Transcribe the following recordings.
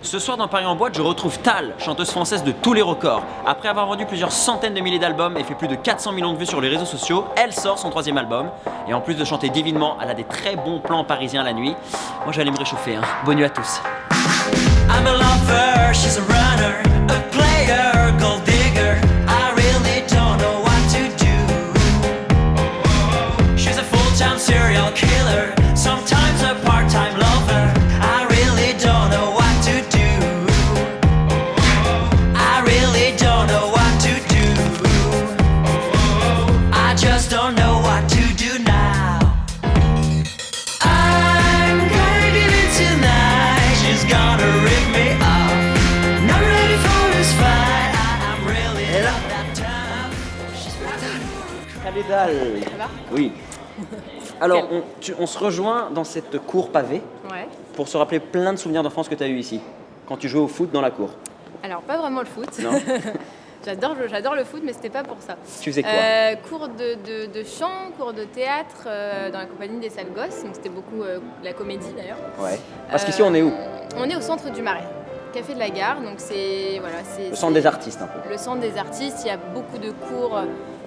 Ce soir dans Paris en boîte, je retrouve Tal, chanteuse française de tous les records. Après avoir vendu plusieurs centaines de milliers d'albums et fait plus de 400 millions de vues sur les réseaux sociaux, elle sort son 3e album. Et en plus de chanter divinement, elle a des très bons plans parisiens la nuit. Moi j'allais me réchauffer, hein. Bonne nuit à tous. I'm a lover, she's a runner, a player, gold digger. I really don't know what to do. She's a full-time serial killer, sometimes a part-time lover. I really don't know what to do. I really don't know what to do. I just don't know what to do now. I'm gonna give it tonight. She's gonna rip me off. Not ready for this fight. I'm really not that tough. Salut Dal. Ça va? Oui. Alors, on se rejoint dans cette cour pavée Ouais. pour se rappeler plein de souvenirs d'enfance que tu as eu ici, quand tu jouais au foot dans la cour. Alors, pas vraiment le foot. Non. J'adore le foot, mais c'était pas pour ça. Tu faisais quoi? Cours de chant, cours de théâtre dans la compagnie des Sales Gosses. Donc, c'était beaucoup la comédie d'ailleurs. Ouais. Parce qu'ici, on est où? On est au centre du Marais, café de la gare. Donc, c'est Le centre des artistes, un peu. le centre des artistes. Il y a beaucoup de cours.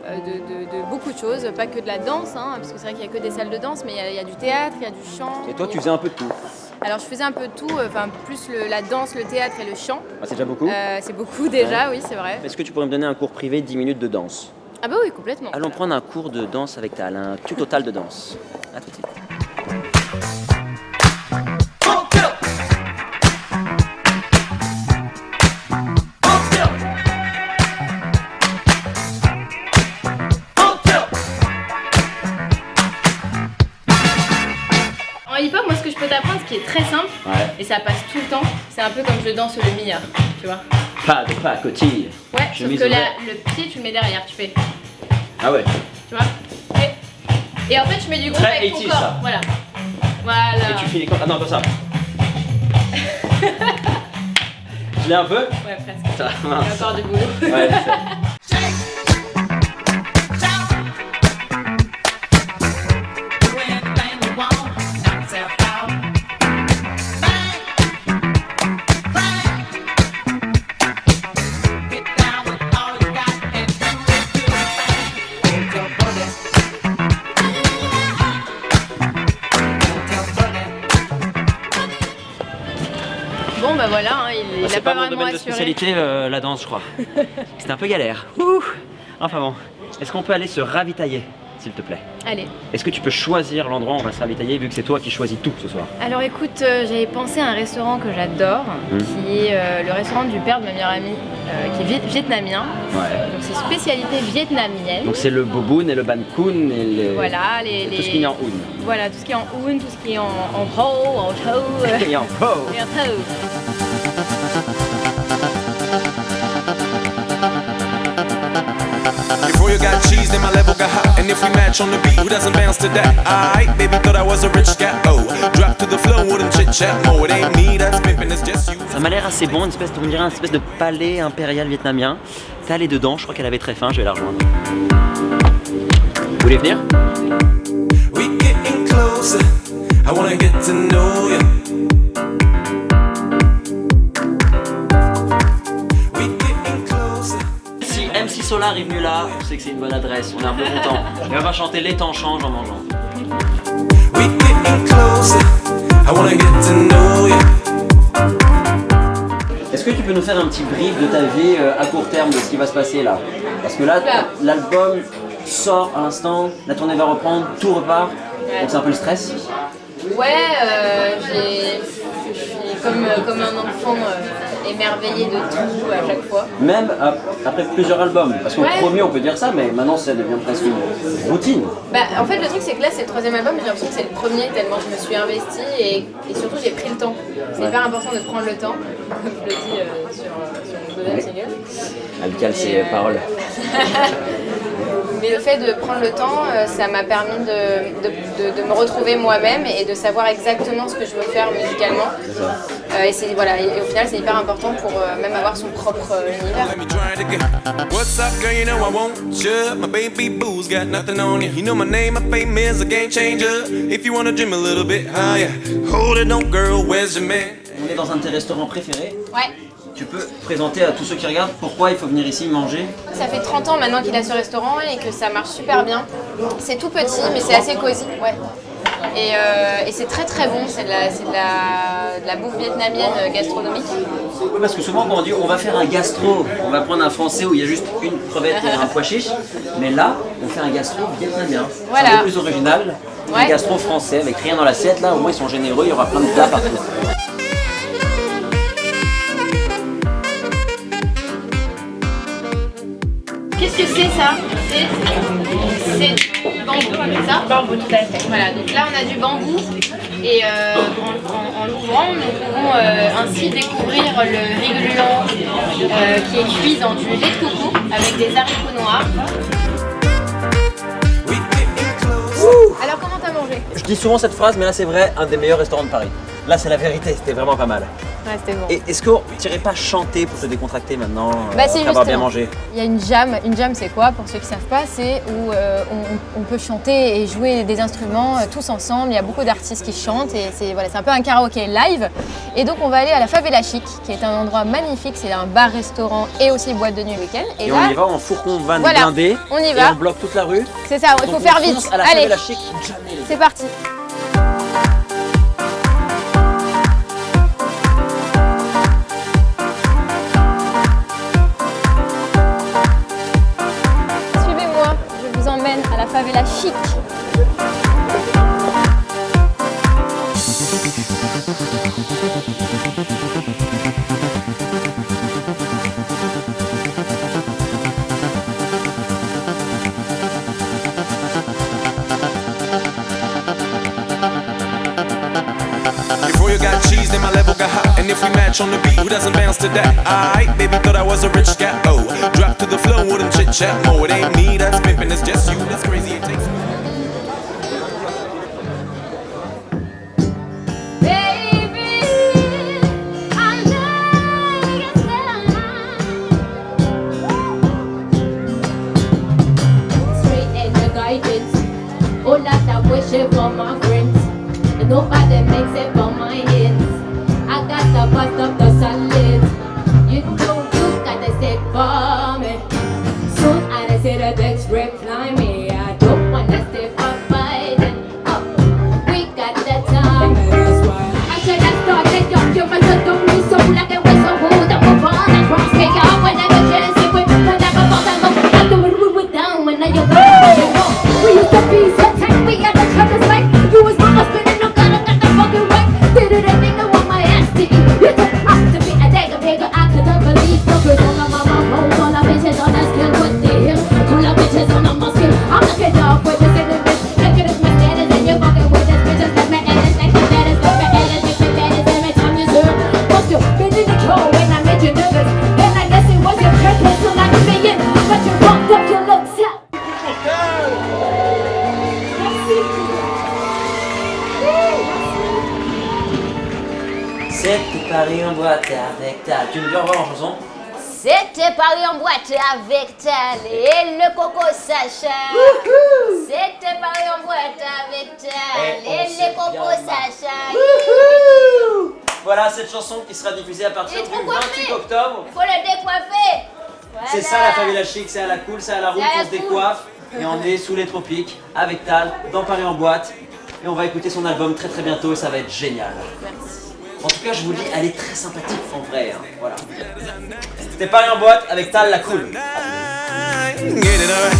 De beaucoup de choses, pas que de la danse, hein, parce que c'est vrai qu'il n'y a que des salles de danse, mais il y a du théâtre, il y a du chant. Et toi, tu faisais un peu de tout? Alors je faisais un peu de tout, plus la danse, le théâtre et le chant. Ah, c'est déjà beaucoup? C'est beaucoup déjà, oui, c'est vrai. Est-ce que tu pourrais me donner un cours privé 10 minutes de danse? Ah bah oui, complètement. Allons prendre un cours de danse avec Tal, un tuto total de danse. À tout de suite. En hip-hop, moi ce que je peux t'apprendre, ce qui est très simple, Ouais. et ça passe tout le temps, c'est un peu comme je danse le mia, tu vois. Pas de pacotille. Ouais, sauf Chemise que là, ouverte. le pied tu le mets derrière, tu fais, Ah ouais. tu vois. Et en fait je mets du groupe Très avec ton 80s, corps, ça. voilà. Voilà. Et tu finis comme... Ah non, pas ça. Je l'ai un peu? Ouais, presque. Ça, Il y a mince. encore du boulot. Ouais, je sais. Bon bah voilà, hein, il a C'est pas pas mon vraiment domaine de assuré. spécialité, la danse, je crois. C'était un peu galère. Ouh. Enfin bon. Est-ce qu'on peut aller se ravitailler, s'il te plaît? Allez. Est-ce que tu peux choisir l'endroit où on va se ravitailler, vu que c'est toi qui choisis tout ce soir? Alors écoute, j'avais pensé à un restaurant que j'adore, qui est le restaurant du père de ma meilleure amie, qui est vietnamien. Ouais. Donc c'est spécialité vietnamienne. Donc c'est le boboon et le ban kun et le... Voilà, et tout ce qui est en hoon. Voilà, tout ce qui est en hoon, tout ce qui est en ho, en chou, Et en po. et en tao. Before you got cheese, then my level got hot. And if we match on the beat, who doesn't bounce to that? Aight, baby, thought I was a rich cat. Oh, drop to the flow, wouldn't chit chat more. It ain't me that's pimping, it's just you. Ça m'a l'air assez bon, on dirait une espèce de palais impérial vietnamien. T'es allé dedans, je crois qu'elle avait très faim, je vais la rejoindre. Vous voulez venir? We getting closer. I wanna get to know you. We getting closer. Si MC Solar est venu là, je sais que c'est une bonne adresse, on est un peu content. Et on va chanter Les temps changent en mangeant. We getting closer. I wanna get to know you. Est-ce que tu peux nous faire un petit brief de ta vie à court terme, de ce qui va se passer là? Parce que là, l'album sort à l'instant, la tournée va reprendre, tout repart, donc c'est un peu le stress. Ouais, je suis comme un enfant émerveillé de tout à chaque fois. Même après plusieurs albums, parce qu'au Ouais. premier on peut dire ça, mais maintenant ça devient presque une routine. Bah, en fait, le truc, c'est que là, c'est le 3e album, mais j'ai l'impression que c'est le premier, tellement je me suis investie et surtout, j'ai pris le temps. C'est hyper important de prendre le temps, comme je le dis sur mon deuxième single. Amical, c'est paroles. Mais le fait de prendre le temps, ça m'a permis de me retrouver moi-même et de savoir exactement ce que je veux faire musicalement. Et au final, c'est hyper important pour même avoir son propre univers. Let me try it again. What's up, girl? You know I want you. My baby boo's got nothing on you. You know my name, my fame is a game changer. If you wanna dream a little bit higher, hold it on, girl. Where's your man? on est dans un de tes restaurants préférés. Ouais. Tu peux présenter à tous ceux qui regardent pourquoi il faut venir ici manger. Ça fait 30 ans maintenant qu'il a ce restaurant et que ça marche super bien. C'est tout petit mais c'est assez cosy. Ouais. Et c'est très très bon, c'est de la bouffe vietnamienne gastronomique. Oui, parce que souvent quand on dit on va faire un gastro, on va prendre un français où il y a juste une crevette et un pois chiche. Mais là, on fait un gastro vietnamien. Voilà. C'est un peu plus original. Ouais. Un gastro français avec rien dans l'assiette, là au moins ils sont généreux, il y aura plein de plats partout. Qu'est-ce que c'est ça? C'est du bambou avec ça? Bambou, tout à fait. Voilà, donc là on a du bambou et en l'ouvrant, nous pouvons ainsi découvrir le riz gluant qui est cuit dans du lait de coco avec des haricots noirs. Alors comment t'as mangé? Je dis souvent cette phrase, mais là c'est vrai, un des meilleurs restaurants de Paris. Là c'est la vérité, c'était vraiment pas mal. Ouais, c'était bon. Et est-ce qu'on t'irait pas chanter pour te décontracter maintenant, Bah, c'est après avoir bien justement. mangé? Il y a une jam. Une jam, c'est quoi? Pour ceux qui ne savent pas, c'est où on peut chanter et jouer des instruments tous ensemble. Il y a beaucoup d'artistes qui chantent et c'est voilà, un peu un karaoké live. Et donc, on va aller à la Favela Chic, qui est un endroit magnifique. C'est un bar-restaurant et aussi boîte de nuit le week-end. Et là, on y va en fourgon van Voilà, blindé. on y Et va. on bloque toute la rue. c'est ça, il faut Donc, faire on vite. fonce à la Allez, Favela Chic. Jamais. c'est parti. Suivez-moi, je vous emmène à la Favela Chic. Before you got cheese, then my level got hot. And if we match on the beat, who doesn't bounce to that? Aight, baby, thought I was a rich cat. Oh, drop to the flow, wouldn't chit chat more. It ain't me that's pimping, it's just you. That's crazy, it takes me. Oh, that I wish it for my friends. And nobody makes it for my ends. I got to bust up the solid. You know you gotta sit for me. Soon I see the text reply me. I don't wanna stay for fighting. Oh, we got the time. That's why I should have started young. You're a little me so like it was so hold up a ball across me. I when I go get it, with when I go I do it down when I go. We used to be so tight, we had each other's like you was my husband and no gonna got the fucking right. Did it everything I want my ass to eat. You took off to be a dagger bigger, I couldn't believe. No girls on my phone, all the bitches on the skin, what the hell? All the bitches on the muscle. I'm looking off with this in the bitch. Look at this, my status, and you're fucking with this bitches. Like my ass, like my status, like my ass, like my status, every time you serve. Must have been in control when I made you nervous. And I guess it was your purpose to like me in. But you fucked up your looks out. C'était Paris en boîte avec Tal. Tu veux bien revoir en chanson? C'était Paris en boîte avec Tal et le Coco Sacha. C'était Paris en boîte avec Tal Et on et s'est le Coco bien marré. Sacha. Voilà cette chanson qui sera diffusée à partir Il est du trop 28 coiffé. octobre. Faut le décoiffer. Voilà. C'est ça la Favela Chic, c'est à la cool, c'est à la route, C'est à la on se décoiffe. Et on est sous les tropiques avec Tal dans Paris en boîte. Et on va écouter son album très très bientôt et ça va être génial. En tout cas, je vous le dis, elle est très sympathique en vrai. Hein. Voilà. C'était Paris en boîte avec Tal la cool. Get it alright.